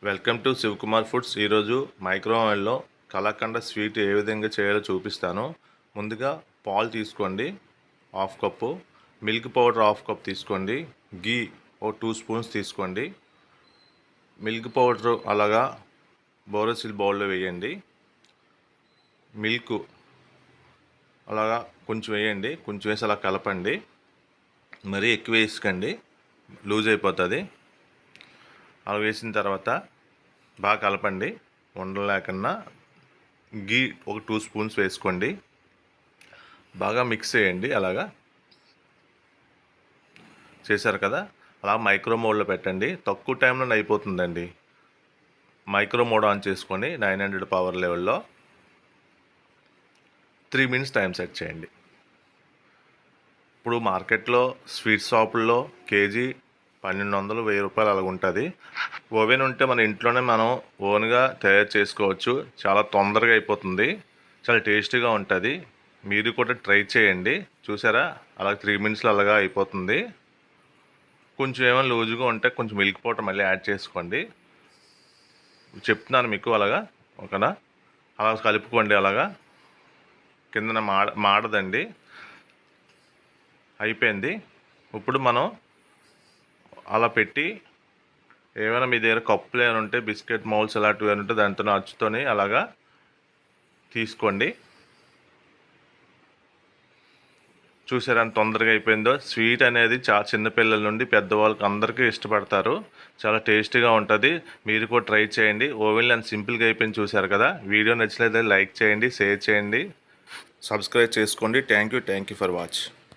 Welcome to Shivakumar foods. ఈరోజు మైక్రోవేవ్లో kalakand sweet ఏ విధంగా చేయాలో చూపిస్తాను. ముందుగా పాలు తీసుకోండి, half cup. Milk powder half cup తీసుకోండి. గీ ఓ 2 స్పూన్స్ తీసుకోండి. మిల్క్ పౌడర్ అలాగా బోరోసిల్ బౌల్లో వేయండి. మిల్క్ అలాగా కొంచెం వేయండి. కొంచెం వేసి అలా కలపండి. మరీ ఎక్కువ వేసుకోండి, లూజ్ అయిపోతుంది. అలా వేసిన తర్వాత బాగా కలపండి, ఉండలు లేకుండా. గీ ఒక 2 స్పూన్స్ వేసుకోండి. బాగా మిక్స్ చేయండి. అలాగా చేశారు కదా, అలా మైక్రో మోడ్లో పెట్టండి. తక్కువ టైంలో అయిపోతుందండి. మైక్రో మోడ్ ఆన్ చేసుకొని 900 పవర్ లెవెల్లో 3 మినిట్స్ టైం సెట్ చేయండి. ఇప్పుడు మార్కెట్లో స్వీట్ షాపుల్లో కేజీ 1200 1000 రూపాయలు అలాగ ఉంటుంది. ఓవెన్ ఉంటే మన ఇంట్లోనే మనం ఓన్గా తయారు చేసుకోవచ్చు. చాలా తొందరగా అయిపోతుంది, చాలా టేస్టీగా ఉంటుంది. మీరు కూడా ట్రై చేయండి. చూసారా, అలా 3 మినిట్స్లో అలాగా అయిపోతుంది. కొంచెం ఏమైనా లూజుగా ఉంటే కొంచెం మిల్క్ పౌడర్ మళ్ళీ యాడ్ చేసుకోండి. చెప్తున్నాను మీకు. అలాగా ఓకేనా, అలా కలుపుకోండి. అలాగా కిందన మాడదండి. అయిపోయింది. ఇప్పుడు మనం అలా పెట్టి ఏమైనా మీ దగ్గర కప్పులు ఏమైనా ఉంటే, బిస్కెట్ మౌల్స్ అలాంటివి ఏమైనా ఉంటే దాంతో అచ్చుతోని అలాగా తీసుకోండి. చూసారా ఎంత తొందరగా అయిపోయిందో. స్వీట్ అనేది చాలా చిన్నపిల్లల నుండి పెద్దవాళ్ళకి అందరికీ ఇష్టపడతారు. చాలా టేస్టీగా ఉంటుంది. మీరు కూడా ట్రై చేయండి. ఓవెన్లో అంత సింపుల్గా అయిపోయింది. చూసారు కదా. వీడియో నచ్చినట్లయితే లైక్ చేయండి, షేర్ చేయండి, సబ్స్క్రైబ్ చేసుకోండి. Thank you for watch.